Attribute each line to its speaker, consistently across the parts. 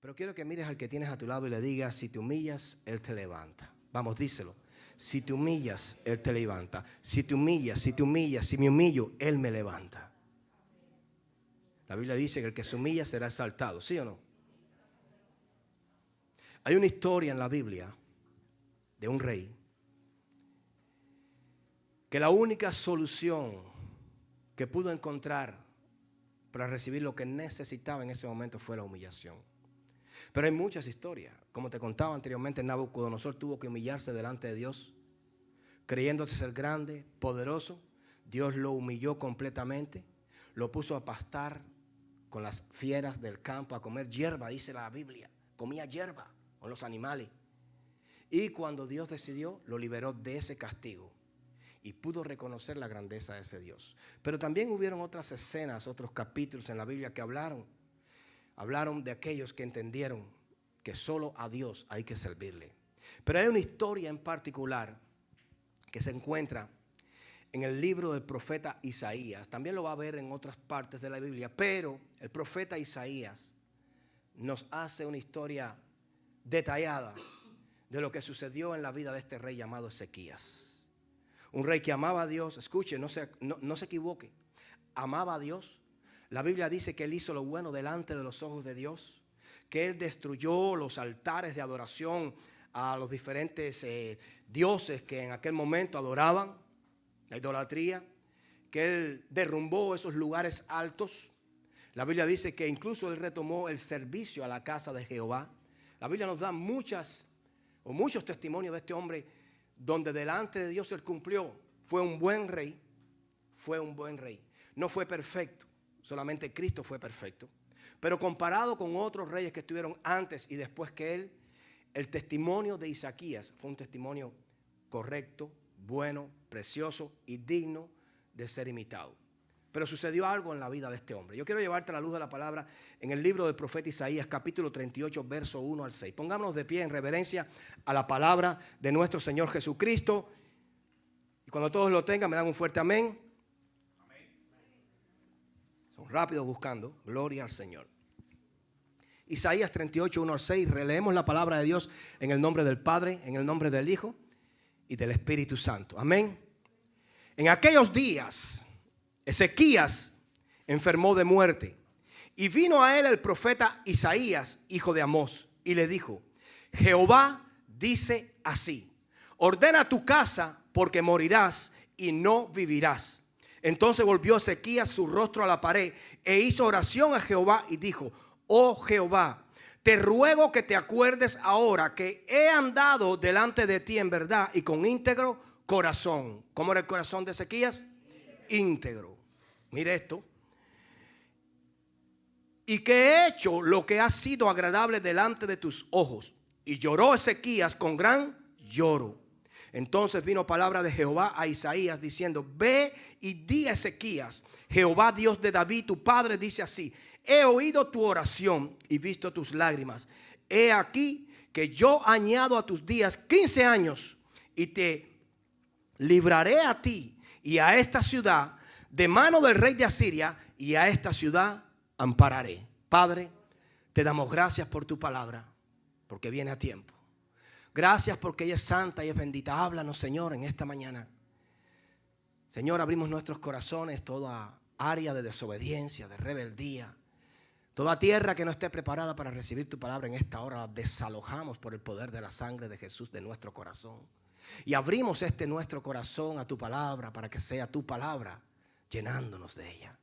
Speaker 1: Pero quiero que mires al que tienes a tu lado y le digas: si te humillas, Él te levanta. Vamos, díselo. Si te humillas, Él te levanta. Si te humillas, si me humillo, Él me levanta. La Biblia dice que el que se humilla será exaltado, ¿sí o no? Hay una historia en la Biblia de un rey que la única solución que pudo encontrar para recibir lo que necesitaba en ese momento fue la humillación. Pero hay muchas historias. Como te contaba anteriormente, Nabucodonosor tuvo que humillarse delante de Dios, creyéndose ser grande, poderoso. Dios lo humilló completamente, lo puso a pastar con las fieras del campo, a comer hierba, dice la Biblia. Comía hierba con los animales. Y cuando Dios decidió, lo liberó de ese castigo y pudo reconocer la grandeza de ese Dios. Pero también hubieron otras escenas, otros capítulos en la Biblia que hablaron de aquellos que entendieron que solo a Dios hay que servirle. Pero hay una historia en particular que se encuentra en el libro del profeta Isaías. También lo va a ver en otras partes de la Biblia, pero el profeta Isaías nos hace una historia detallada de lo que sucedió en la vida de este rey llamado Ezequías. Un rey que amaba a Dios. Escuche, no se equivoque. Amaba a Dios. La Biblia dice que él hizo lo bueno delante de los ojos de Dios, que él destruyó los altares de adoración a los diferentes dioses que en aquel momento adoraban, la idolatría, que él derrumbó esos lugares altos. La Biblia dice que incluso él retomó el servicio a la casa de Jehová. La Biblia nos da muchos testimonios de este hombre donde delante de Dios él cumplió. Fue un buen rey, No fue perfecto, solamente Cristo fue perfecto. Pero comparado con otros reyes que estuvieron antes y después que él, el testimonio de Isaías fue un testimonio correcto, bueno, precioso y digno de ser imitado. Pero sucedió algo en la vida de este hombre. Yo quiero llevarte a la luz de la palabra en el libro del profeta Isaías, capítulo 38, verso 1 al 6. Pongámonos de pie en reverencia a la palabra de nuestro Señor Jesucristo. Y cuando todos lo tengan, me dan un fuerte amén. Son rápidos buscando. Gloria al Señor. Isaías 38, 1 al 6. Releemos la palabra de Dios en el nombre del Padre, en el nombre del Hijo y del Espíritu Santo. Amén. En aquellos días Ezequías enfermó de muerte y vino a él el profeta Isaías, hijo de Amós, y le dijo: Jehová dice así: ordena tu casa porque morirás y no vivirás. Entonces volvió Ezequías su rostro a la pared e hizo oración a Jehová y dijo: oh Jehová, te ruego que te acuerdes ahora que he andado delante de ti en verdad y con íntegro corazón. ¿Cómo era el corazón de Ezequías? Íntegro. Mire esto. Y que he hecho lo que ha sido agradable delante de tus ojos. Y lloró Ezequías con gran lloro. Entonces vino palabra de Jehová a Isaías diciendo: ve y di a Ezequías: Jehová Dios de David tu padre dice así: he oído tu oración y visto tus lágrimas. He aquí que yo añado a tus días 15 años y te libraré a ti y a esta ciudad de mano del rey de Asiria, y a esta ciudad ampararé. Padre, te damos gracias por tu palabra, porque viene a tiempo. Gracias porque ella es santa y es bendita. Háblanos, Señor, en esta mañana. Señor, abrimos nuestros corazones, toda área de desobediencia, de rebeldía, toda tierra que no esté preparada para recibir tu palabra en esta hora, la desalojamos por el poder de la sangre de Jesús de nuestro corazón. Y abrimos nuestro corazón a tu palabra para que sea tu palabra llenándonos de ella.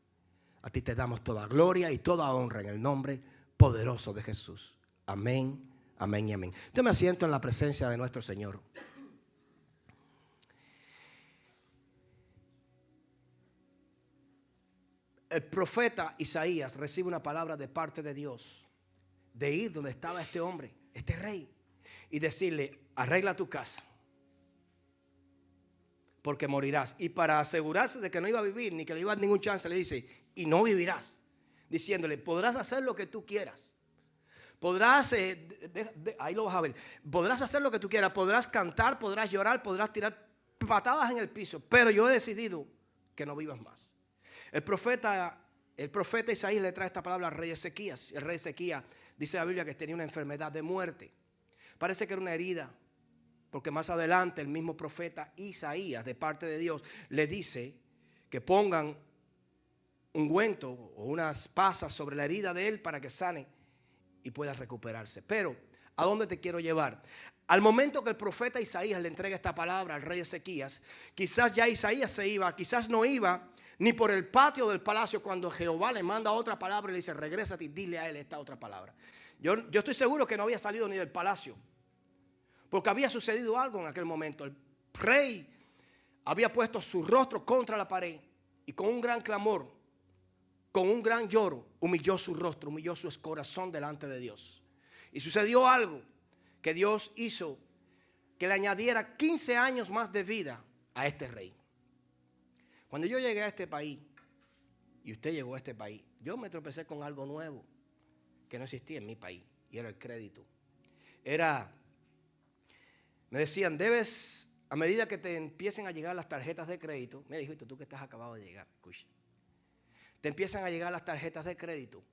Speaker 1: A ti te damos toda gloria y toda honra en el nombre poderoso de Jesús. Amén, amén y amén. Yo me asiento en la presencia de nuestro Señor. El profeta Isaías recibe una palabra de parte de Dios de ir donde estaba este hombre, este rey, y decirle: arregla tu casa porque morirás. Y para asegurarse de que no iba a vivir ni que le iba a dar ningún chance, le dice: y no vivirás, diciéndole: podrás hacer lo que tú quieras, podrás ahí lo vas a ver, podrás hacer lo que tú quieras, podrás cantar, podrás llorar, podrás tirar patadas en el piso, pero yo he decidido que no vivas más. El profeta Isaías le trae esta palabra al rey Ezequías. El rey Ezequías Dice la Biblia que tenía una enfermedad de muerte. Parece que era una herida, porque más adelante el mismo profeta Isaías, de parte de Dios, le dice que pongan ungüento o unas pasas sobre la herida de él para que sane y pueda recuperarse. Pero, ¿a dónde te quiero llevar? Al momento que el profeta Isaías le entrega esta palabra al rey Ezequías, quizás ya Isaías se iba, quizás no iba ni por el patio del palacio cuando Jehová le manda otra palabra y le dice, regrésate y dile a él esta otra palabra. Yo estoy seguro que no había salido ni del palacio, porque había sucedido algo en aquel momento. El rey había puesto su rostro contra la pared y con un gran clamor, con un gran lloro, humilló su rostro, humilló su corazón delante de Dios. Y sucedió algo que Dios hizo que le añadiera 15 años más de vida a este rey. Cuando yo llegué a este país y usted llegó a este país, yo me tropecé con algo nuevo que no existía en mi país y era el crédito. Me decían, debes, a medida que te empiecen a llegar las tarjetas de crédito, mira hijito, tú que estás acabado de llegar, escucha, te empiezan a llegar las tarjetas de crédito,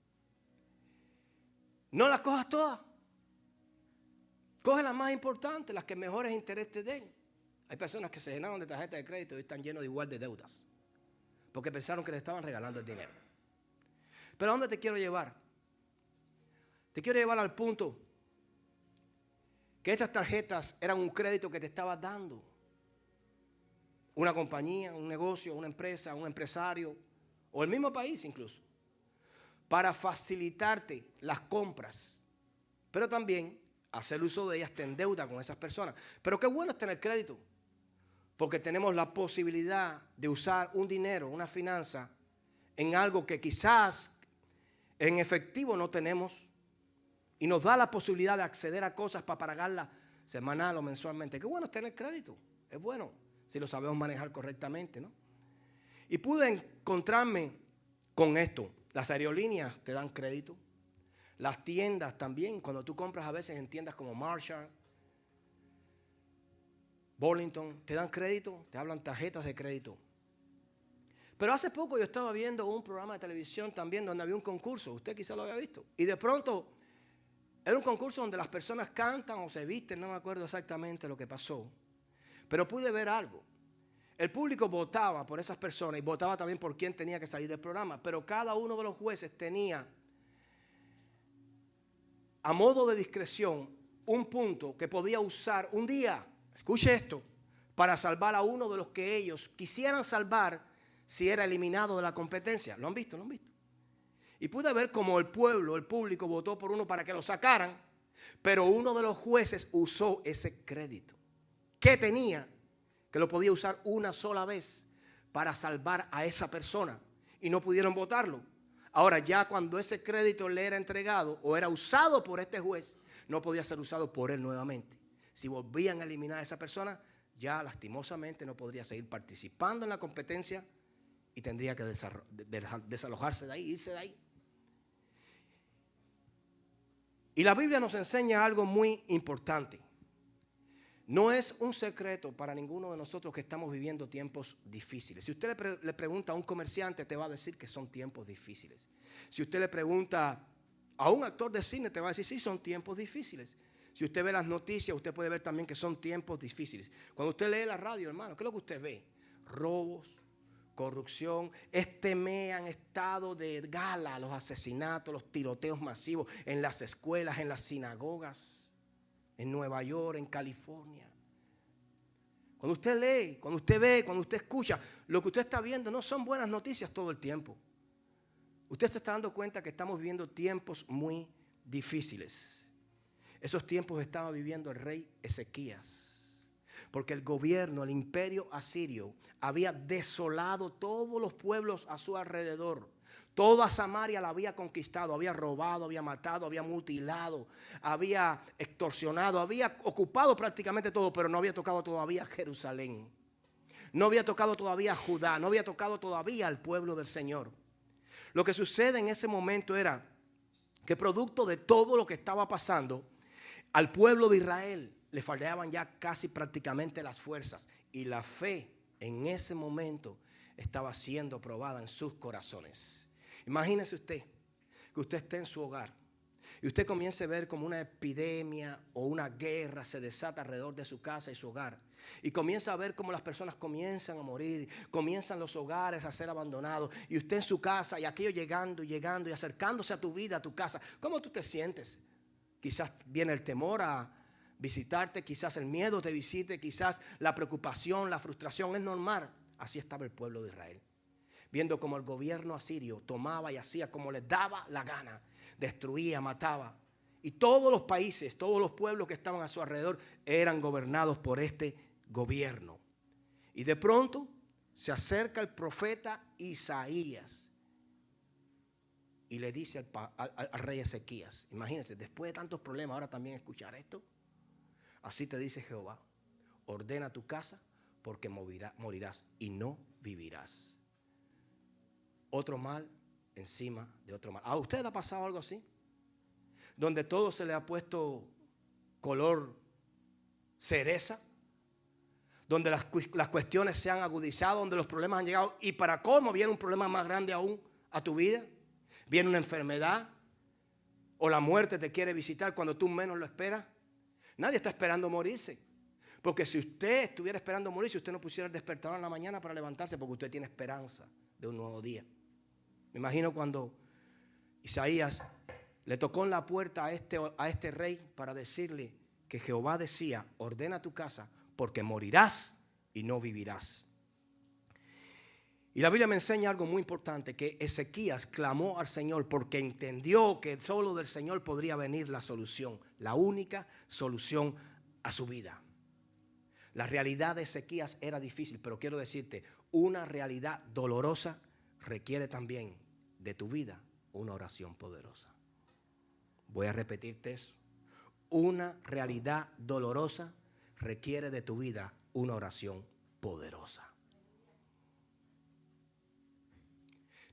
Speaker 1: no las cojas todas, coge las más importantes, las que mejores intereses te den. Hay personas que se llenaron de tarjetas de crédito y están llenos de igual de deudas, porque pensaron que le estaban regalando el dinero. Pero ¿a dónde te quiero llevar? Te quiero llevar al punto que estas tarjetas eran un crédito que te estaba dando una compañía, un negocio, una empresa, un empresario o el mismo país incluso, para facilitarte las compras, pero también hacer uso de ellas te endeuda con esas personas. Pero qué bueno es tener crédito, porque tenemos la posibilidad de usar un dinero, una finanza, en algo que quizás en efectivo no tenemos y nos da la posibilidad de acceder a cosas para pagarlas semanal o mensualmente. Qué bueno es tener crédito, es bueno si lo sabemos manejar correctamente, ¿no? Y pude encontrarme con esto. Las aerolíneas te dan crédito, las tiendas también, cuando tú compras a veces en tiendas como Marshall, Burlington, te dan crédito, te hablan tarjetas de crédito. Pero hace poco yo estaba viendo un programa de televisión también donde había un concurso, usted quizá lo había visto, y de pronto era un concurso donde las personas cantan o se visten, no me acuerdo exactamente lo que pasó, pero pude ver algo. El público votaba por esas personas y votaba también por quién tenía que salir del programa, pero cada uno de los jueces tenía a modo de discreción un punto que podía usar un día, escuche esto, para salvar a uno de los que ellos quisieran salvar si era eliminado de la competencia. ¿Lo han visto? ¿Lo han visto? Y pude ver cómo el pueblo, el público votó por uno para que lo sacaran, pero uno de los jueces usó ese crédito que tenía, que lo podía usar una sola vez para salvar a esa persona y no pudieron votarlo. Ahora ya cuando ese crédito le era entregado o era usado por este juez, no podía ser usado por él nuevamente. Si volvían a eliminar a esa persona, ya lastimosamente no podría seguir participando en la competencia y tendría que desalojarse de ahí, irse de ahí. Y la Biblia nos enseña algo muy importante. No es un secreto para ninguno de nosotros que estamos viviendo tiempos difíciles. Si usted le pregunta a un comerciante, te va a decir que son tiempos difíciles. Si usted le pregunta a un actor de cine, te va a decir, sí, son tiempos difíciles. Si usted ve las noticias, usted puede ver también que son tiempos difíciles. Cuando usted lee la radio, hermano, ¿qué es lo que usted ve? Robos, corrupción, este mes han estado de gala los asesinatos, los tiroteos masivos en las escuelas, en las sinagogas, en Nueva York, en California. Cuando usted lee, cuando usted ve, cuando usted escucha, lo que usted está viendo no son buenas noticias todo el tiempo. Usted se está dando cuenta que estamos viviendo tiempos muy difíciles. Esos tiempos estaba viviendo el rey Ezequías, porque el gobierno, el imperio asirio, había desolado todos los pueblos a su alrededor. Toda Samaria la había conquistado, había robado, había matado, había mutilado, había extorsionado, había ocupado prácticamente todo, pero no había tocado todavía Jerusalén. No había tocado todavía Judá, no había tocado todavía al pueblo del Señor. Lo que sucede en ese momento era que producto de todo lo que estaba pasando, al pueblo de Israel le fallaban ya casi prácticamente las fuerzas y la fe en ese momento estaba siendo probada en sus corazones. Imagínese usted que usted esté en su hogar y usted comience a ver como una epidemia o una guerra se desata alrededor de su casa y su hogar, y comienza a ver cómo las personas comienzan a morir, comienzan los hogares a ser abandonados, y usted en su casa y aquello llegando y acercándose a tu vida, a tu casa, ¿cómo tú te sientes? Quizás viene el temor a visitarte, quizás el miedo te visite, quizás la preocupación, la frustración, es normal. Así estaba el pueblo de Israel, viendo como el gobierno asirio tomaba y hacía como les daba la gana, destruía, mataba. Y todos los países, todos los pueblos que estaban a su alrededor eran gobernados por este gobierno. Y de pronto se acerca el profeta Isaías y le dice al rey Ezequías, imagínense, después de tantos problemas, ahora también escuchar esto. Así te dice Jehová, ordena tu casa porque morirás y no vivirás. Otro mal encima de otro mal. ¿A usted le ha pasado algo así? Donde todo se le ha puesto color cereza, donde las cuestiones se han agudizado, donde los problemas han llegado, y para colmo viene un problema más grande aún a tu vida. Viene una enfermedad o la muerte te quiere visitar cuando tú menos lo esperas. Nadie está esperando morirse, porque si usted estuviera esperando morirse, usted no pusiera el despertador en la mañana para levantarse, porque usted tiene esperanza de un nuevo día. Me imagino cuando Isaías le tocó en la puerta a este rey para decirle que Jehová decía, ordena tu casa porque morirás y no vivirás. Y la Biblia me enseña algo muy importante, que Ezequías clamó al Señor porque entendió que solo del Señor podría venir la solución, la única solución a su vida. La realidad de Ezequías era difícil, pero quiero decirte, una realidad dolorosa requiere también de tu vida una oración poderosa. Voy a repetirte eso. Una realidad dolorosa requiere de tu vida una oración poderosa.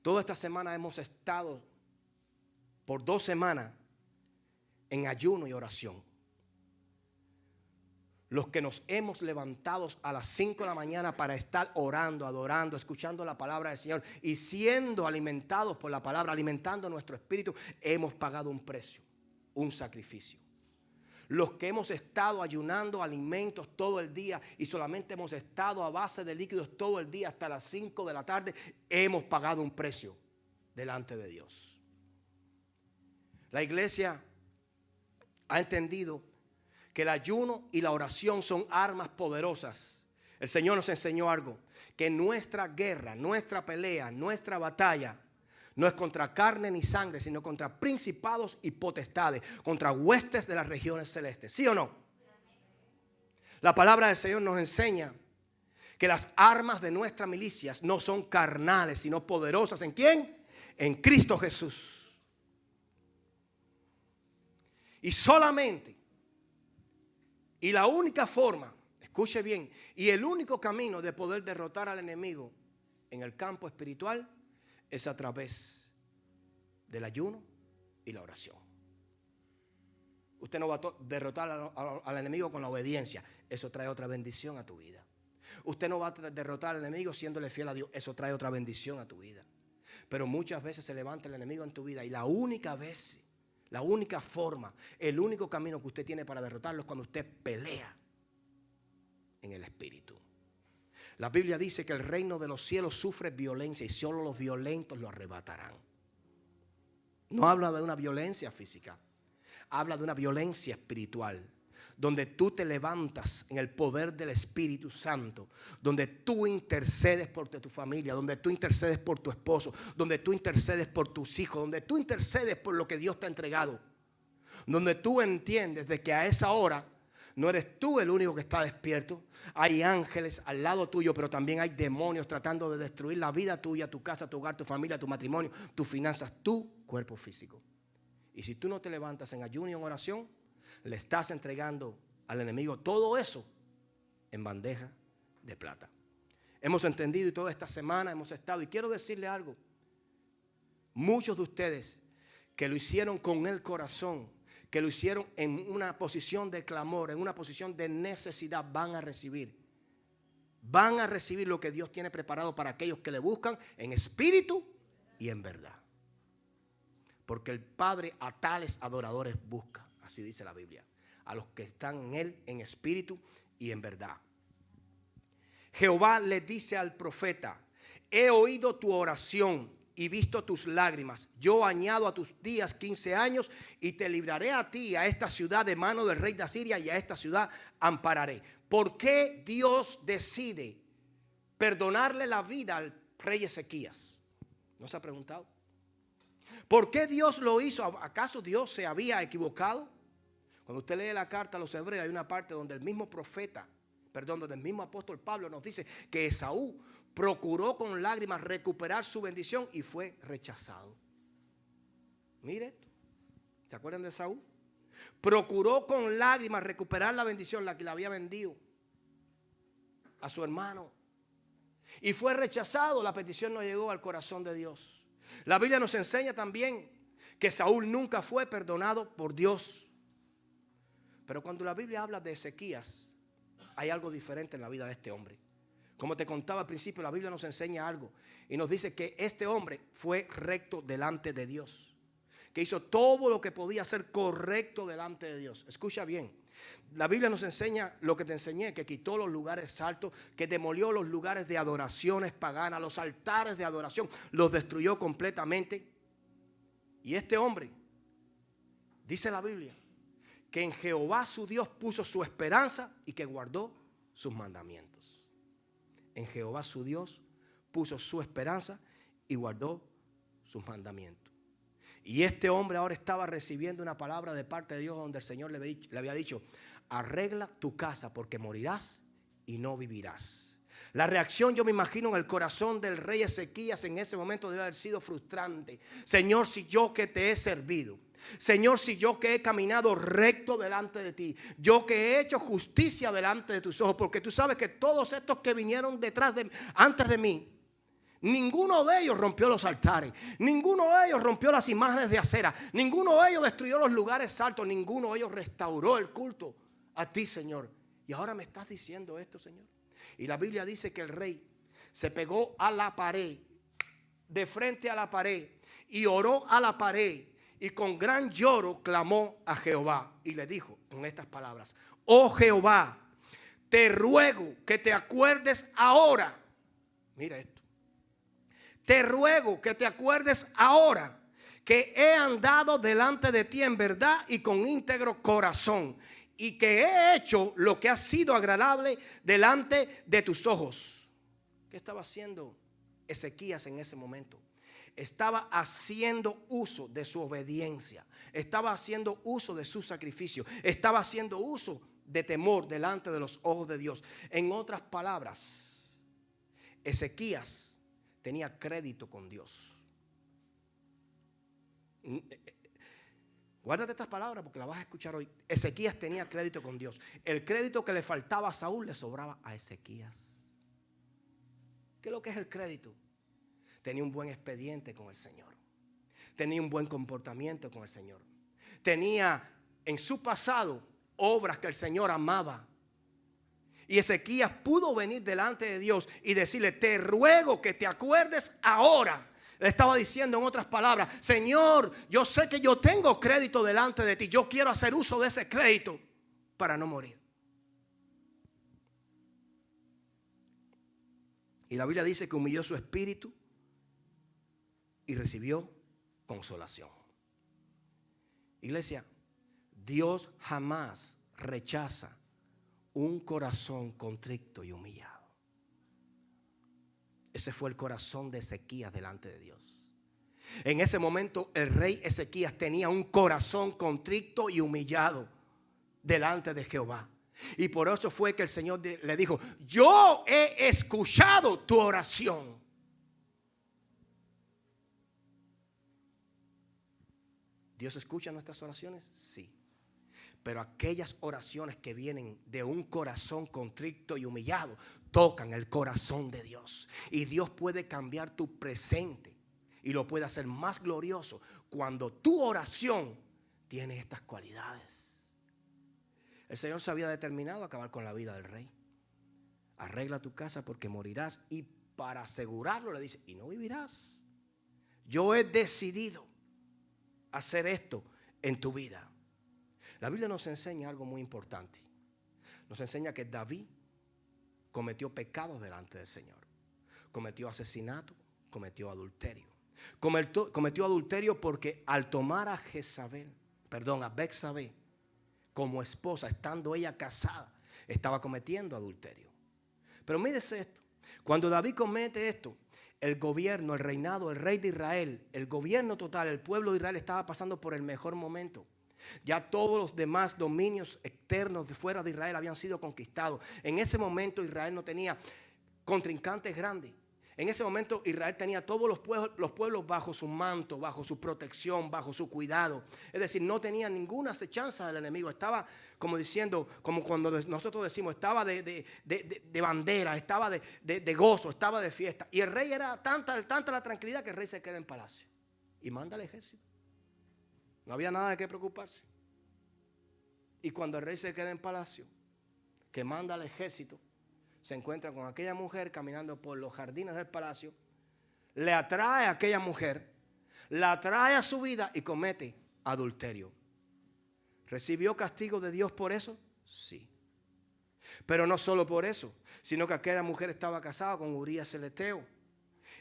Speaker 1: Toda esta semana hemos estado por 2 semanas en ayuno y oración. Los que nos hemos levantado a las 5 de la mañana para estar orando, adorando, escuchando la palabra del Señor y siendo alimentados por la palabra, alimentando nuestro espíritu, hemos pagado un precio, un sacrificio. Los que hemos estado ayunando alimentos todo el día y solamente hemos estado a base de líquidos todo el día hasta las 5 de la tarde, hemos pagado un precio delante de Dios. La iglesia ha entendido que el ayuno y la oración son armas poderosas. El Señor nos enseñó algo, que nuestra guerra, nuestra pelea, nuestra batalla no es contra carne ni sangre, sino contra principados y potestades, contra huestes de las regiones celestes. ¿Sí o no? La palabra del Señor nos enseña que las armas de nuestras milicias no son carnales, sino poderosas. ¿En quién? En Cristo Jesús. Y solamente, y la única forma, escuche bien, y el único camino de poder derrotar al enemigo en el campo espiritual es a través del ayuno y la oración. Usted no va a derrotar al enemigo con la obediencia. Eso trae otra bendición a tu vida. Usted no va a derrotar al enemigo siéndole fiel a Dios. Eso trae otra bendición a tu vida. Pero muchas veces se levanta el enemigo en tu vida y la única vez, la única forma, el único camino que usted tiene para derrotarlo es cuando usted pelea en el espíritu. La Biblia dice que el reino de los cielos sufre violencia y solo los violentos lo arrebatarán. No habla de una violencia física, habla de una violencia espiritual, donde tú te levantas en el poder del Espíritu Santo, donde tú intercedes por tu familia, donde tú intercedes por tu esposo, donde tú intercedes por tus hijos, donde tú intercedes por lo que Dios te ha entregado, donde tú entiendes de que a esa hora no eres tú el único que está despierto. Hay ángeles al lado tuyo, pero también hay demonios tratando de destruir la vida tuya, tu casa, tu hogar, tu familia, tu matrimonio, tus finanzas, tu cuerpo físico. Y si tú no te levantas en ayuno y en oración, le estás entregando al enemigo todo eso en bandeja de plata. Hemos entendido y toda esta semana hemos estado, y quiero decirle algo. Muchos de ustedes que lo hicieron con el corazón, que lo hicieron en una posición de clamor, en una posición de necesidad, van a recibir lo que Dios tiene preparado para aquellos que le buscan en espíritu y en verdad. porque el Padre a tales adoradores busca. Así dice la Biblia. A los que están en Él en espíritu y en verdad. Jehová le dice al profeta: he oído tu oración y visto tus lágrimas. Yo añado a tus días 15 años y te libraré a ti y a esta ciudad de mano del rey de Asiria, y a esta ciudad ampararé. ¿Por qué Dios decide perdonarle la vida al rey Ezequías? ¿No se ha preguntado? ¿Por qué Dios lo hizo? ¿Acaso Dios se había equivocado? Cuando usted lee la carta a los hebreos, hay una parte donde el mismo donde el mismo apóstol Pablo nos dice que Esaú procuró con lágrimas recuperar su bendición y fue rechazado. Mire esto. ¿Se acuerdan de Esaú? Procuró con lágrimas recuperar la bendición, la que le había vendido a su hermano, y fue rechazado. La petición no llegó al corazón de Dios. La Biblia nos enseña también que Saúl nunca fue perdonado por Dios. Pero cuando la Biblia habla de Ezequías, hay algo diferente en la vida de este hombre. Como te contaba al principio, la Biblia nos enseña algo y nos dice que este hombre fue recto delante de Dios, que hizo todo lo que podía hacer correcto delante de Dios. Escucha bien, la Biblia nos enseña lo que te enseñé, que quitó los lugares altos, que demolió los lugares de adoraciones paganas, los altares de adoración, los destruyó completamente. Y este hombre, dice la Biblia, que en Jehová su Dios puso su esperanza y que guardó sus mandamientos. En Jehová su Dios puso su esperanza y guardó sus mandamientos. Y este hombre ahora estaba recibiendo una palabra de parte de Dios, donde el Señor le había dicho: arregla tu casa porque morirás y no vivirás. La reacción, yo me imagino, en el corazón del rey Ezequías en ese momento debe haber sido frustrante. Señor, si yo que te he servido, Señor, si yo que he caminado recto delante de ti, yo que he hecho justicia delante de tus ojos, porque tú sabes que todos estos que vinieron antes de mí, ninguno de ellos rompió los altares, ninguno de ellos rompió las imágenes de acera, ninguno de ellos destruyó los lugares altos, ninguno de ellos restauró el culto a ti, Señor. Y ahora me estás diciendo esto, Señor. Y la Biblia dice que el rey se pegó a la pared, de frente a la pared, y oró a la pared, y con gran lloro clamó a Jehová y le dijo con estas palabras: oh Jehová, te ruego que te acuerdes ahora. Mira esto. Te ruego que te acuerdes ahora que he andado delante de ti en verdad y con íntegro corazón, y que he hecho lo que ha sido agradable delante de tus ojos. ¿Qué estaba haciendo Ezequías en ese momento? Estaba haciendo uso de su obediencia, estaba haciendo uso de su sacrificio, estaba haciendo uso de temor delante de los ojos de Dios. En otras palabras, Ezequías tenía crédito con Dios. Guárdate estas palabras porque las vas a escuchar hoy. Ezequías tenía crédito con Dios. El crédito que le faltaba a Saúl le sobraba a Ezequías. ¿Qué es lo que es el crédito? Tenía un buen expediente con el Señor. Tenía un buen comportamiento con el Señor. Tenía en su pasado obras que el Señor amaba. Y Ezequías pudo venir delante de Dios y decirle: te ruego que te acuerdes ahora. Le estaba diciendo en otras palabras: Señor, yo sé que yo tengo crédito delante de ti. Yo quiero hacer uso de ese crédito para no morir. Y la Biblia dice que humilló su espíritu y recibió consolación. Iglesia, Dios jamás rechaza un corazón contrito y humillado. Ese fue el corazón de Ezequías delante de Dios. En ese momento el rey Ezequías tenía un corazón contrito y humillado delante de Jehová. Y por eso fue que el Señor le dijo: yo he escuchado tu oración. ¿Dios escucha nuestras oraciones? Sí. Pero aquellas oraciones que vienen de un corazón contrito y humillado tocan el corazón de Dios. Y Dios puede cambiar tu presente y lo puede hacer más glorioso cuando tu oración tiene estas cualidades. El Señor se había determinado a acabar con la vida del rey. Arregla tu casa porque morirás. Y para asegurarlo le dice: y no vivirás. Yo he decidido hacer esto en tu vida. La Biblia nos enseña algo muy importante. Nos enseña que David cometió pecados delante del Señor. Cometió asesinato, cometió adulterio. Cometió adulterio porque al tomar a Betsabé como esposa, estando ella casada, estaba cometiendo adulterio. Pero mírese esto. Cuando David comete esto, el gobierno, el reinado, el rey de Israel, el gobierno total, el pueblo de Israel estaba pasando por el mejor momento. Ya todos los demás dominios externos de fuera de Israel habían sido conquistados. En ese momento Israel no tenía contrincantes grandes. En ese momento Israel tenía todos los pueblos bajo su manto, bajo su protección, bajo su cuidado. Es decir, no tenía ninguna acechanza del enemigo. Estaba como diciendo, como cuando nosotros decimos, estaba de bandera, estaba de gozo, estaba de fiesta. Y el rey era tanta la tranquilidad que el rey se queda en palacio y manda al ejército. No había nada de qué preocuparse. Y cuando el rey se queda en palacio, que manda al ejército, se encuentra con aquella mujer caminando por los jardines del palacio, le atrae a aquella mujer, la atrae a su vida y comete adulterio. ¿Recibió castigo de Dios por eso? Sí. Pero no solo por eso, sino que aquella mujer estaba casada con Urías el Eteo.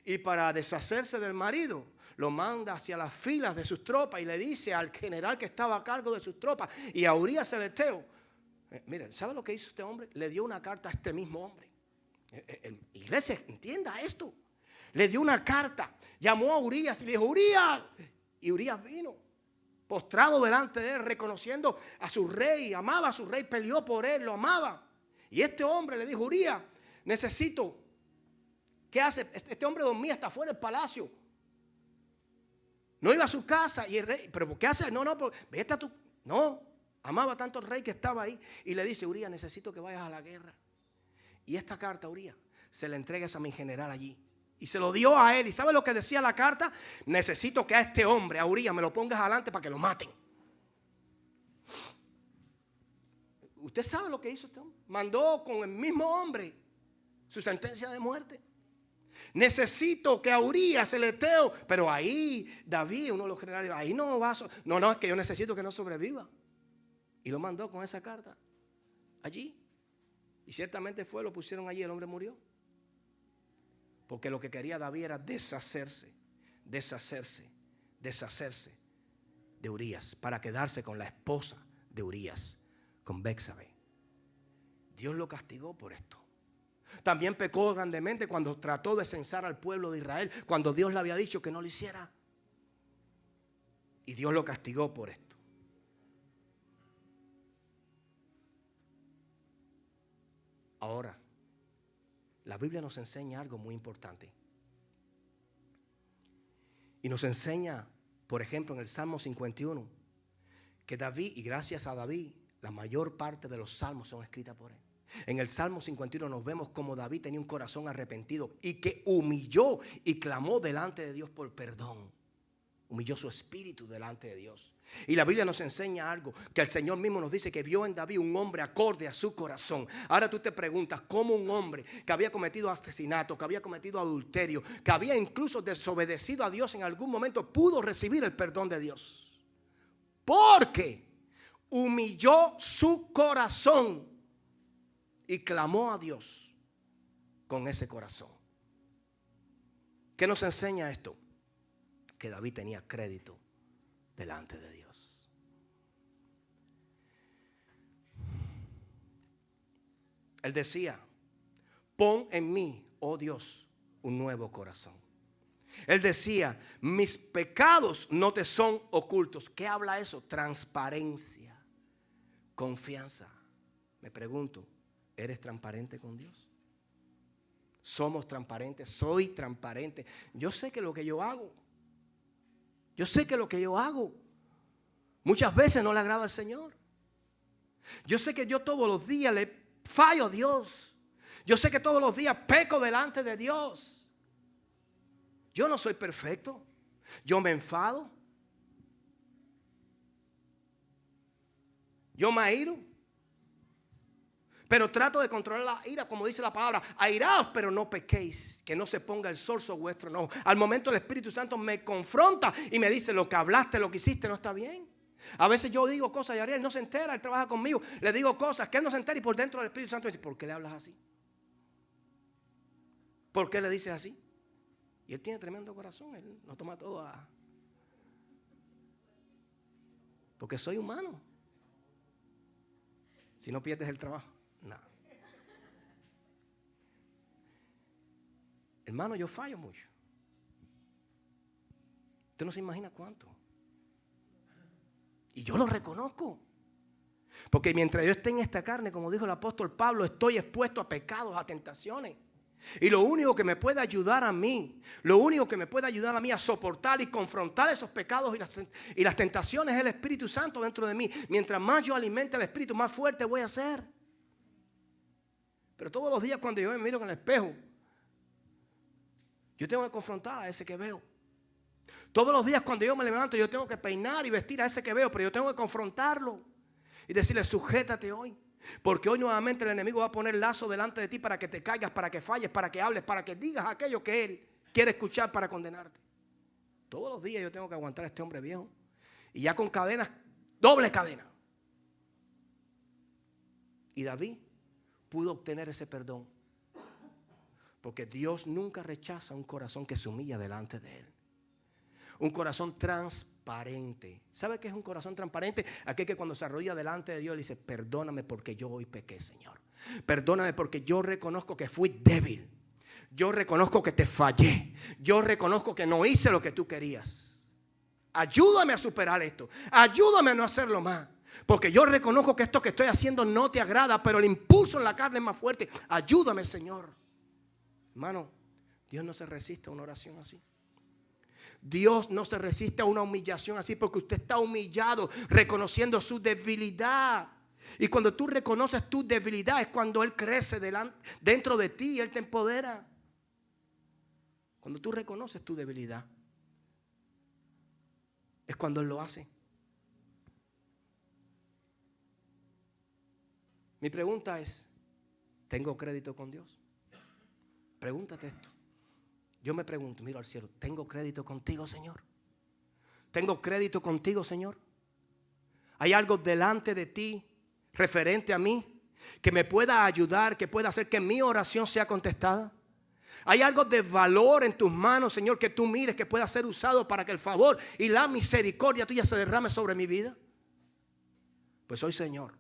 Speaker 1: Y para deshacerse del marido, lo manda hacia las filas de sus tropas y le dice al general que estaba a cargo de sus tropas y a Urías el Eteo, mire, ¿sabe lo que hizo este hombre? Le dio una carta a este mismo hombre. Iglesia, entienda esto. Le dio una carta, llamó a Urías y le dijo, Urías. Y Urías vino, postrado delante de él, reconociendo a su rey, amaba a su rey, peleó por él, lo amaba. Y este hombre le dijo, Urías, necesito, ¿qué hace? Este hombre dormía hasta afuera del palacio. No iba a su casa y el rey, ¿pero qué hace? No, vete a tu... No. Amaba tanto al rey que estaba ahí y le dice, Urías, necesito que vayas a la guerra. Y esta carta, Urías, se la entregas a mi general allí. Y se lo dio a él. ¿Y sabe lo que decía la carta? Necesito que a este hombre, a Urías, me lo pongas adelante para que lo maten. ¿Usted sabe lo que hizo este hombre? Mandó con el mismo hombre su sentencia de muerte. Necesito que a Urías el Eteo, pero ahí David, uno de los generales, ahí no va. No, es que yo necesito que no sobreviva. Y lo mandó con esa carta allí. Y ciertamente lo pusieron allí, el hombre murió. Porque lo que quería David era deshacerse de Urías para quedarse con la esposa de Urías, con Betsabé. Dios lo castigó por esto. También pecó grandemente cuando trató de censar al pueblo de Israel, cuando Dios le había dicho que no lo hiciera. Y Dios lo castigó por esto. Ahora, la Biblia nos enseña algo muy importante. Y nos enseña, por ejemplo, en el Salmo 51, que David, y gracias a David, la mayor parte de los salmos son escritas por él. En el Salmo 51 nos vemos como David tenía un corazón arrepentido y que humilló y clamó delante de Dios por perdón. Humilló su espíritu delante de Dios. Y la Biblia nos enseña algo que el Señor mismo nos dice que vio en David un hombre acorde a su corazón. Ahora tú te preguntas cómo un hombre que había cometido asesinato, que había cometido adulterio, que había incluso desobedecido a Dios en algún momento, pudo recibir el perdón de Dios. Porque humilló su corazón y clamó a Dios con ese corazón. ¿Qué nos enseña esto? Que David tenía crédito delante de Dios. Él decía, pon en mí, oh Dios, un nuevo corazón. Él decía, mis pecados no te son ocultos. ¿Qué habla eso? Transparencia, confianza. Me pregunto, ¿eres transparente con Dios? Somos transparentes, soy transparente. Yo sé que lo que yo hago, muchas veces no le agrada al Señor. Yo sé que yo todos los días le fallo a Dios. Yo sé que todos los días peco delante de Dios. Yo no soy perfecto. Yo me enfado. Yo me airo. Pero trato de controlar la ira, como dice la palabra. Airaos, pero no pequéis. Que no se ponga el sol sobre vuestro enojo. Al momento el Espíritu Santo me confronta y me dice: lo que hablaste, lo que hiciste no está bien. A veces yo digo cosas y Ariel no se entera, él trabaja conmigo. Le digo cosas que él no se entera y por dentro del Espíritu Santo dice: ¿por qué le hablas así? ¿Por qué le dices así? Y él tiene tremendo corazón, él no toma todo a... Porque soy humano. Si no pierdes el trabajo, nada. Hermano, yo fallo mucho. Usted no se imagina cuánto. Y yo lo reconozco. Porque mientras yo esté en esta carne, como dijo el apóstol Pablo, estoy expuesto a pecados, a tentaciones. Y lo único que me puede ayudar a mí, a soportar y confrontar esos pecados y las tentaciones es el Espíritu Santo dentro de mí. Mientras más yo alimente al Espíritu, más fuerte voy a ser. Pero todos los días cuando yo me miro en el espejo, yo tengo que confrontar a ese que veo. Todos los días cuando yo me levanto, yo tengo que peinar y vestir a ese que veo, pero yo tengo que confrontarlo y decirle: sujétate hoy. Porque hoy nuevamente el enemigo va a poner lazo delante de ti para que te caigas, para que falles, para que hables, para que digas aquello que él quiere escuchar para condenarte. Todos los días yo tengo que aguantar a este hombre viejo. Y ya con cadenas, doble cadena. Y David pudo obtener ese perdón. Porque Dios nunca rechaza un corazón que se humilla delante de él. Un corazón transparente. ¿Sabe qué es un corazón transparente? Aquel que cuando se arrodilla delante de Dios le dice: perdóname porque yo hoy pequé, Señor. Perdóname porque yo reconozco que fui débil. Yo reconozco que te fallé. Yo reconozco que no hice lo que tú querías. Ayúdame a superar esto. Ayúdame a no hacerlo más. Porque yo reconozco que esto que estoy haciendo no te agrada, pero el impulso en la carne es más fuerte. Ayúdame, Señor. Hermano, Dios no se resiste a una oración así. Dios no se resiste a una humillación así, porque usted está humillado, reconociendo su debilidad. Y cuando tú reconoces tu debilidad es cuando Él crece dentro de ti y Él te empodera. Cuando tú reconoces tu debilidad es cuando Él lo hace. Mi pregunta es: ¿tengo crédito con Dios? Pregúntate esto. Yo me pregunto, miro al cielo: ¿tengo crédito contigo, Señor? ¿Tengo crédito contigo, Señor? ¿Hay algo delante de ti referente a mí que me pueda ayudar, que pueda hacer que mi oración sea contestada? ¿Hay algo de valor en tus manos, Señor, que tú mires que pueda ser usado para que el favor y la misericordia tuya se derrame sobre mi vida? Pues hoy, Señor,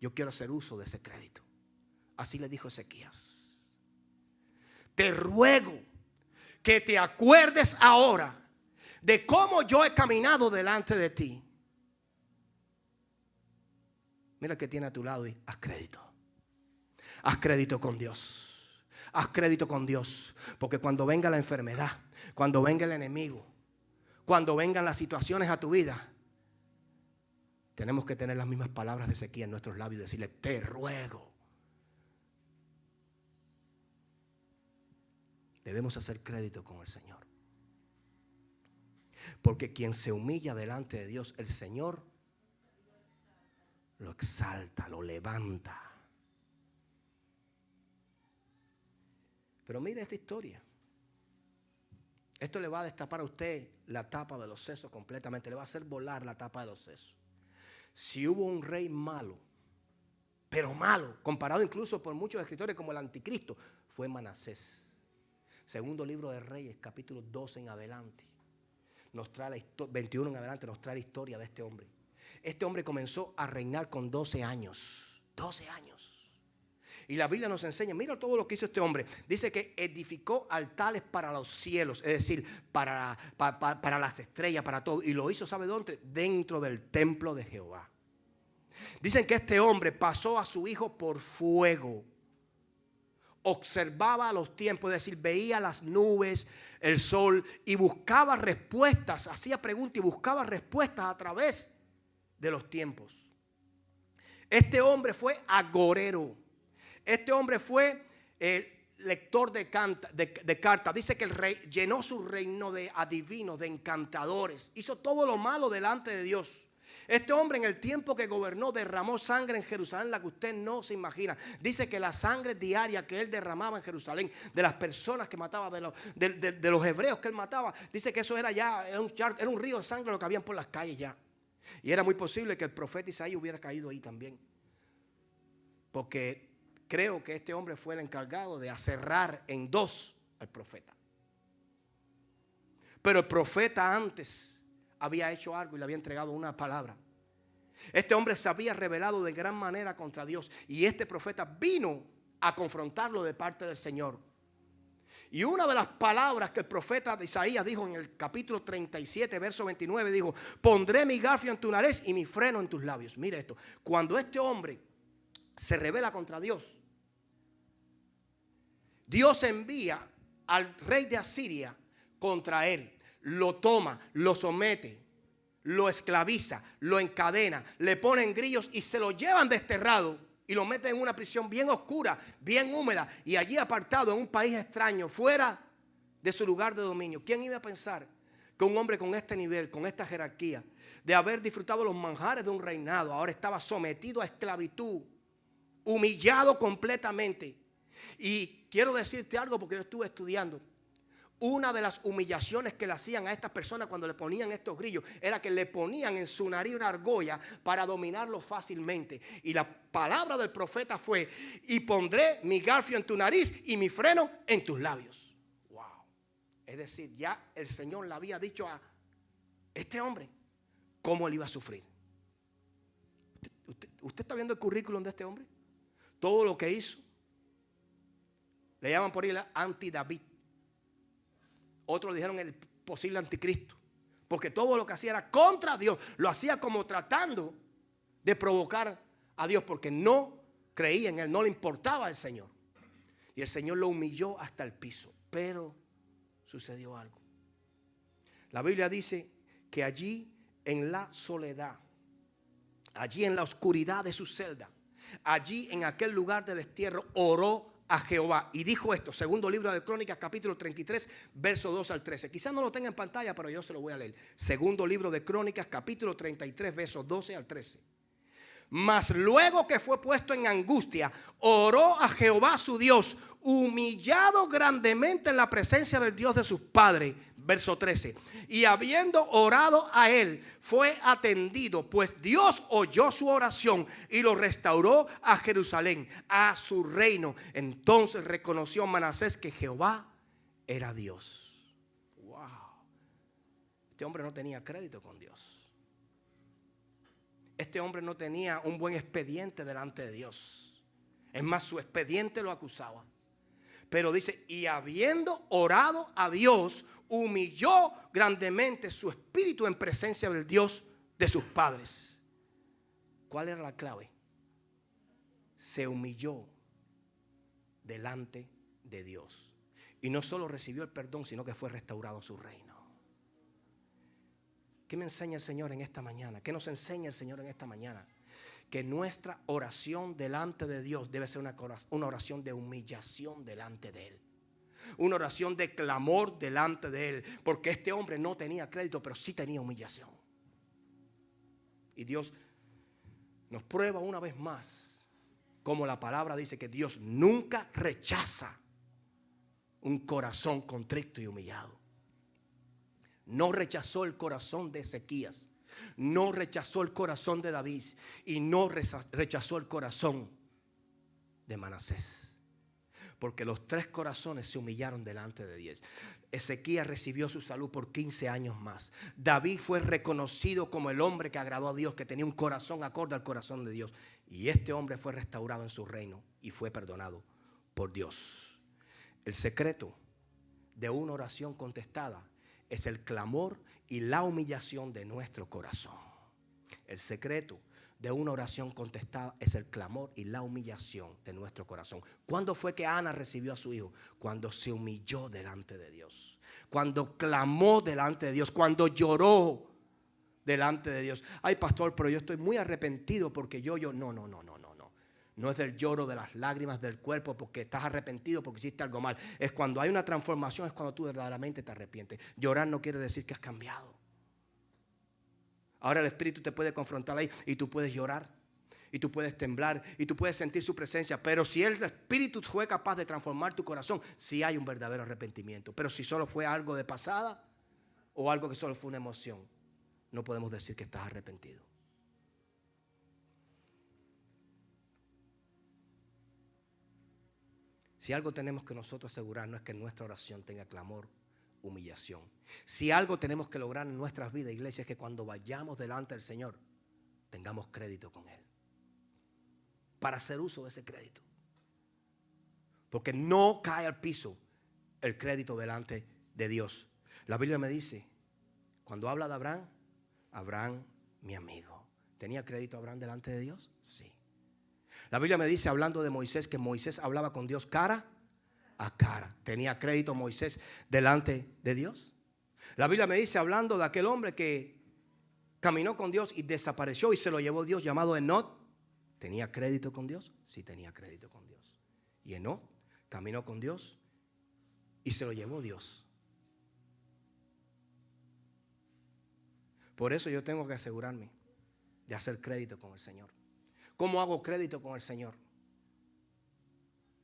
Speaker 1: yo quiero hacer uso de ese crédito. Así le dijo Ezequías: te ruego que te acuerdes ahora de cómo yo he caminado delante de ti. Mira el que tiene a tu lado y haz crédito. Haz crédito con Dios. Haz crédito con Dios. Porque cuando venga la enfermedad, cuando venga el enemigo, cuando vengan las situaciones a tu vida, tenemos que tener las mismas palabras de Ezequiel en nuestros labios y decirle: te ruego. Debemos hacer crédito con el Señor. Porque quien se humilla delante de Dios, el Señor lo exalta, lo levanta. Pero mire esta historia. Esto le va a destapar a usted la tapa de los sesos completamente. Le va a hacer volar la tapa de los sesos. Si hubo un rey malo, pero malo, comparado incluso por muchos escritores como el anticristo, fue Manasés. Segundo libro de Reyes, capítulo 12 en adelante, nos trae la 21 en adelante, nos trae la historia de este hombre. Este hombre comenzó a reinar con 12 años. 12 años. Y la Biblia nos enseña, mira todo lo que hizo este hombre. Dice que edificó altares para los cielos, es decir, para las estrellas, para todo. Y lo hizo, ¿sabe dónde? Dentro del templo de Jehová. Dicen que este hombre pasó a su hijo por fuego. Observaba los tiempos, es decir, veía las nubes, el sol y buscaba respuestas, hacía preguntas y buscaba respuestas a través de los tiempos. Este hombre fue agorero. Este hombre fue lector de cartas. Dice que el rey llenó su reino de adivinos, de encantadores. Hizo todo lo malo delante de Dios. Este hombre en el tiempo que gobernó derramó sangre en Jerusalén, la que usted no se imagina. Dice que la sangre diaria que él derramaba en Jerusalén, de las personas que mataba, de los hebreos que él mataba, dice que eso era era un río de sangre lo que habían por las calles ya. Y era muy posible que el profeta Isaías hubiera caído ahí también. Porque creo que este hombre fue el encargado de aserrar en dos al profeta. Pero el profeta antes había hecho algo y le había entregado una palabra. Este hombre se había rebelado de gran manera contra Dios y este profeta vino a confrontarlo de parte del Señor. Y una de las palabras que el profeta de Isaías dijo en el capítulo 37, verso 29, dijo: pondré mi garfio en tu nariz y mi freno en tus labios. Mire esto, cuando este hombre se rebela contra Dios, Dios envía al rey de Asiria contra él, lo toma, lo somete, lo esclaviza, lo encadena, le ponen grillos y se lo llevan desterrado y lo meten en una prisión bien oscura, bien húmeda y allí apartado en un país extraño, fuera de su lugar de dominio. ¿Quién iba a pensar que un hombre con este nivel, con esta jerarquía, de haber disfrutado los manjares de un reinado, ahora estaba sometido a esclavitud, humillado completamente? Y quiero decirte algo porque yo estuve estudiando. Una de las humillaciones que le hacían a estas personas cuando le ponían estos grillos era que le ponían en su nariz una argolla para dominarlo fácilmente. Y la palabra del profeta fue: y pondré mi garfio en tu nariz y mi freno en tus labios. Wow. Es decir, ya el Señor le había dicho a este hombre cómo él iba a sufrir. ¿Usted está viendo el currículum de este hombre? Todo lo que hizo. Le llaman por ahí el anti-David. Otros dijeron el posible anticristo. Porque todo lo que hacía era contra Dios. Lo hacía como tratando de provocar a Dios. Porque no creía en él, no le importaba el Señor. Y el Señor lo humilló hasta el piso. Pero sucedió algo. La Biblia dice que allí en la soledad, allí en la oscuridad de su celda, allí en aquel lugar de destierro, oró a Jehová y dijo esto. Segundo libro de Crónicas, capítulo 33, verso 2 al 13. Quizás no lo tenga en pantalla, pero yo se lo voy a leer. Segundo libro de Crónicas, capítulo 33, versos 12 al 13. Mas luego que fue puesto en angustia, oró a Jehová su Dios, humillado grandemente en la presencia del Dios de sus padres. Verso 13. Y habiendo orado a él, fue atendido, pues Dios oyó su oración y lo restauró a Jerusalén, a su reino. Entonces reconoció Manasés que Jehová era Dios. Wow. Este hombre no tenía crédito con Dios. Este hombre no tenía un buen expediente delante de Dios. Es más, su expediente lo acusaba. Pero dice, y habiendo orado a Dios, humilló grandemente su espíritu en presencia del Dios de sus padres. ¿Cuál era la clave? Se humilló delante de Dios. Y no solo recibió el perdón, sino que fue restaurado su reino. ¿Qué me enseña el Señor en esta mañana? ¿Qué nos enseña el Señor en esta mañana? Que nuestra oración delante de Dios debe ser una oración de humillación delante de Él. Una oración de clamor delante de Él. Porque este hombre no tenía crédito, pero sí tenía humillación. Y Dios nos prueba una vez más, como la palabra dice, que Dios nunca rechaza un corazón contrito y humillado. No rechazó el corazón de Ezequías, no rechazó el corazón de David y no rechazó el corazón de Manasés. Porque los tres corazones se humillaron delante de Dios. Ezequías recibió su salud por 15 años más. David fue reconocido como el hombre que agradó a Dios, que tenía un corazón acorde al corazón de Dios. Y este hombre fue restaurado en su reino y fue perdonado por Dios. El secreto de una oración contestada es el clamor y la humillación de nuestro corazón. El secreto de una oración contestada es el clamor y la humillación de nuestro corazón. ¿Cuándo fue que Ana recibió a su hijo? Cuando se humilló delante de Dios. Cuando clamó delante de Dios. Cuando lloró delante de Dios. Ay, pastor, pero yo estoy muy arrepentido porque yo. No. No es del lloro de las lágrimas del cuerpo porque estás arrepentido porque hiciste algo mal. Es cuando hay una transformación, es cuando tú verdaderamente te arrepientes. Llorar no quiere decir que has cambiado. Ahora el Espíritu te puede confrontar ahí y tú puedes llorar. Y tú puedes temblar y tú puedes sentir su presencia. Pero si el Espíritu fue capaz de transformar tu corazón, sí hay un verdadero arrepentimiento. Pero si solo fue algo de pasada o algo que solo fue una emoción, no podemos decir que estás arrepentido. Si algo tenemos que nosotros asegurarnos es que nuestra oración tenga clamor, humillación. Si algo tenemos que lograr en nuestras vidas, iglesia, es que cuando vayamos delante del Señor tengamos crédito con Él, para hacer uso de ese crédito. Porque no cae al piso el crédito delante de Dios. La Biblia me dice, cuando habla de Abraham, Abraham, mi amigo. ¿Tenía crédito Abraham delante de Dios? Sí. La Biblia me dice, hablando de Moisés, que Moisés hablaba con Dios cara a cara. ¿Tenía crédito Moisés delante de Dios? La Biblia me dice, hablando de aquel hombre que caminó con Dios y desapareció y se lo llevó Dios, llamado Enoc. ¿Tenía crédito con Dios? Sí, tenía crédito con Dios. Y Enoc caminó con Dios y se lo llevó Dios. Por eso yo tengo que asegurarme de hacer crédito con el Señor. ¿Cómo hago crédito con el Señor?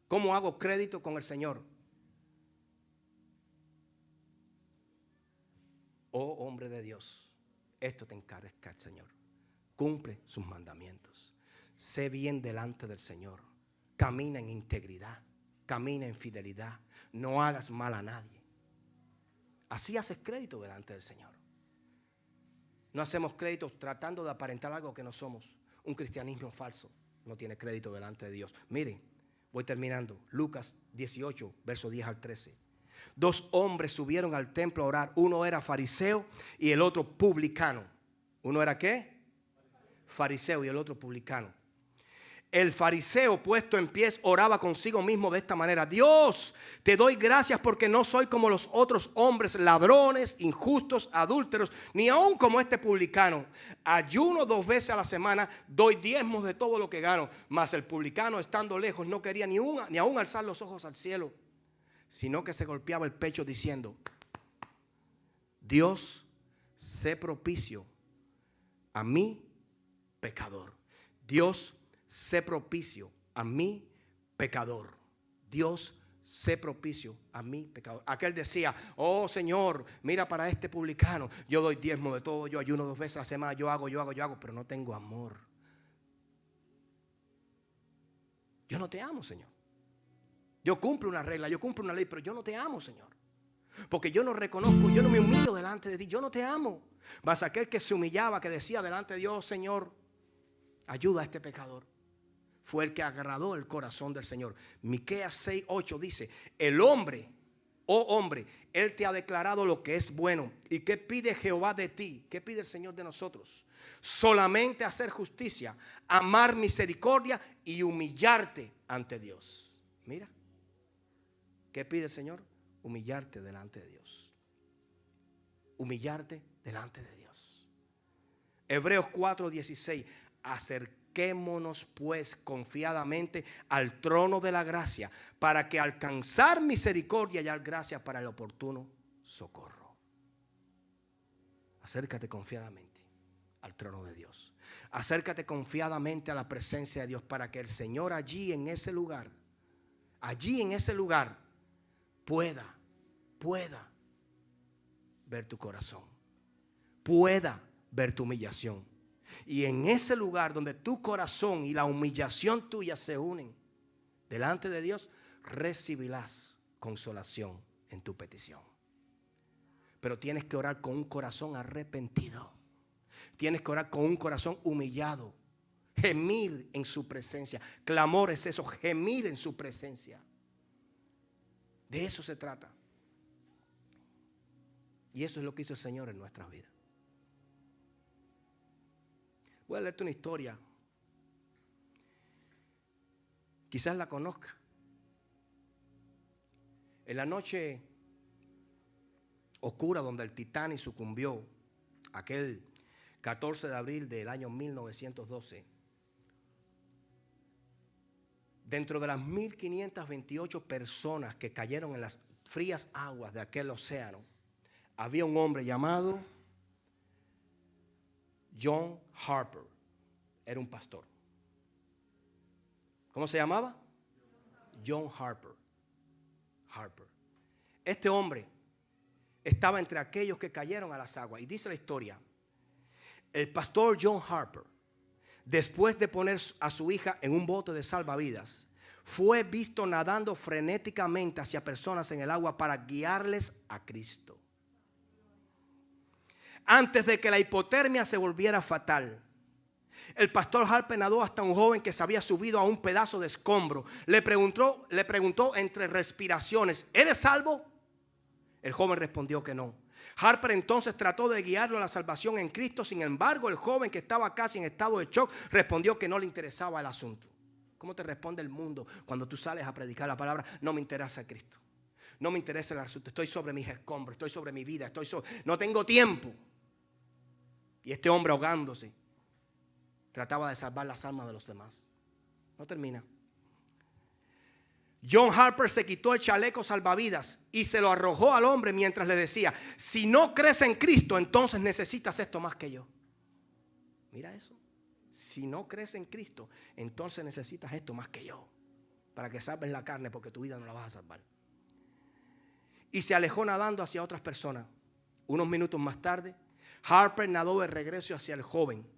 Speaker 1: ¿Cómo hago crédito con el Señor? Oh hombre de Dios, esto te encarga el Señor. Cumple sus mandamientos. Sé bien delante del Señor. Camina en integridad. Camina en fidelidad. No hagas mal a nadie. Así haces crédito delante del Señor. No hacemos créditos tratando de aparentar algo que no somos. Un cristianismo falso no tiene crédito delante de Dios. Miren, voy terminando. Lucas 18, versos 10 al 13. 2 hombres subieron al templo a orar. Uno era fariseo y el otro publicano. ¿Uno era qué? Fariseo y el otro publicano. El fariseo, puesto en pies, oraba consigo mismo de esta manera: Dios, te doy gracias porque no soy como los otros hombres, ladrones, injustos, adúlteros, ni aun como este publicano. Ayuno 2 veces a la semana, doy diezmos de todo lo que gano. Mas el publicano, estando lejos, no quería ni aun alzar los ojos al cielo, sino que se golpeaba el pecho diciendo: Dios, sé propicio a mí, pecador. Dios, sé propicio a mí, pecador. Dios, sé propicio a mí, pecador. Aquel decía: oh Señor, mira para este publicano, yo doy diezmo de todo, yo ayuno 2 veces a la semana, yo hago, pero no tengo amor. Yo no te amo, Señor. Yo cumplo una regla, yo cumplo una ley, pero yo no te amo, Señor. Porque yo no reconozco, yo no me humillo delante de ti, yo no te amo. Mas aquel que se humillaba, que decía delante de Dios: Señor, ayuda a este pecador, fue el que agradó el corazón del Señor. Miqueas 6:8 dice: el hombre, oh hombre, Él te ha declarado lo que es bueno. ¿Y qué pide Jehová de ti? ¿Qué pide el Señor de nosotros? Solamente hacer justicia, amar misericordia y humillarte ante Dios. Mira, ¿qué pide el Señor? Humillarte delante de Dios. Humillarte delante de Dios. Hebreos 4:16. Acerquémonos pues confiadamente al trono de la gracia, para que alcanzar misericordia y hallar gracia para el oportuno socorro. Acércate confiadamente al trono de Dios. Acércate confiadamente a la presencia de Dios, para que el Señor allí en ese lugar pueda ver tu corazón, pueda ver tu humillación. Y en ese lugar donde tu corazón y la humillación tuya se unen delante de Dios, recibirás consolación en tu petición. Pero tienes que orar con un corazón arrepentido. Tienes que orar con un corazón humillado. Gemir en su presencia. Clamor es eso, gemir en su presencia. De eso se trata. Y eso es lo que hizo el Señor en nuestras vidas. Voy a leerte una historia. Quizás la conozca. En la noche oscura donde el Titanic sucumbió, aquel 14 de abril del año 1912, dentro de las 1528 personas que cayeron en las frías aguas de aquel océano, había un hombre llamado John Harper era un pastor. ¿Cómo se llamaba? John Harper. Este hombre estaba entre aquellos que cayeron a las aguas. Y dice la historia, el pastor John Harper, después de poner a su hija en un bote de salvavidas, fue visto nadando frenéticamente hacia personas en el agua para guiarles a Cristo. Antes de que la hipotermia se volviera fatal, el pastor Harper nadó hasta un joven que se había subido a un pedazo de escombro. Le preguntó entre respiraciones, ¿eres salvo? El joven respondió que no. Harper entonces trató de guiarlo a la salvación en Cristo. Sin embargo, el joven, que estaba casi en estado de shock, respondió que no le interesaba el asunto. ¿Cómo te responde el mundo cuando tú sales a predicar la palabra? No me interesa Cristo. No me interesa el asunto. Estoy sobre mis escombros, estoy sobre mi vida, no tengo tiempo. Y este hombre, ahogándose, trataba de salvar las almas de los demás. No termina. John Harper se quitó el chaleco salvavidas y se lo arrojó al hombre mientras le decía, si no crees en Cristo, entonces necesitas esto más que yo. Mira eso. Si no crees en Cristo, entonces necesitas esto más que yo, para que salves la carne, porque tu vida no la vas a salvar. Y se alejó nadando hacia otras personas. Unos minutos más tarde, Harper nadó de regreso hacia el joven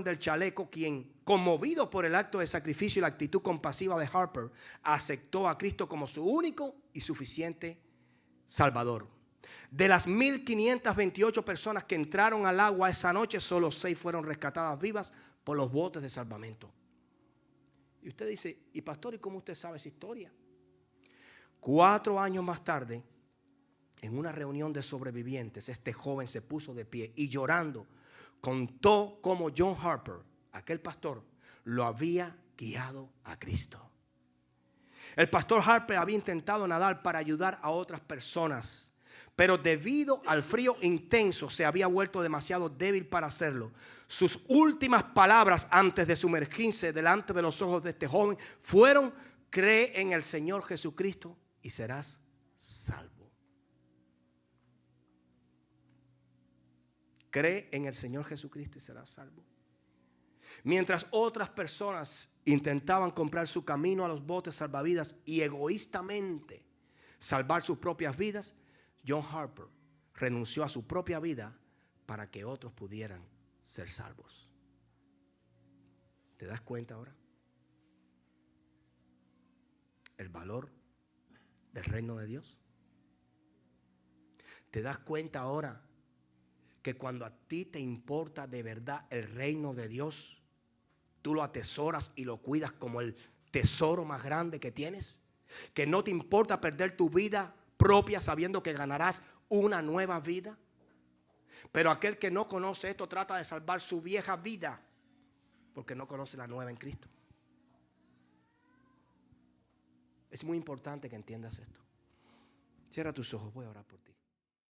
Speaker 1: del chaleco, quien, conmovido por el acto de sacrificio y la actitud compasiva de Harper, aceptó a Cristo como su único y suficiente Salvador. De las 1,528 personas que entraron al agua esa noche, solo 6 fueron rescatadas vivas por los botes de salvamento. Y usted dice, y pastor, ¿y cómo usted sabe esa historia? 4 años más tarde, en una reunión de sobrevivientes, este joven se puso de pie y llorando contó cómo John Harper, aquel pastor, lo había guiado a Cristo. El pastor Harper había intentado nadar para ayudar a otras personas, pero debido al frío intenso se había vuelto demasiado débil para hacerlo. Sus últimas palabras antes de sumergirse delante de los ojos de este joven fueron: cree en el Señor Jesucristo y serás salvo. Cree en el Señor Jesucristo y serás salvo. Mientras otras personas intentaban comprar su camino a los botes salvavidas y egoístamente salvar sus propias vidas, John Harper renunció a su propia vida para que otros pudieran ser salvos. ¿Te das cuenta ahora? El valor del reino de Dios. ¿Te das cuenta ahora que cuando a ti te importa de verdad el reino de Dios, tú lo atesoras y lo cuidas como el tesoro más grande que tienes? Que no te importa perder tu vida propia sabiendo que ganarás una nueva vida. Pero aquel que no conoce esto trata de salvar su vieja vida porque no conoce la nueva en Cristo. Es muy importante que entiendas esto. Cierra tus ojos, voy a orar por ti.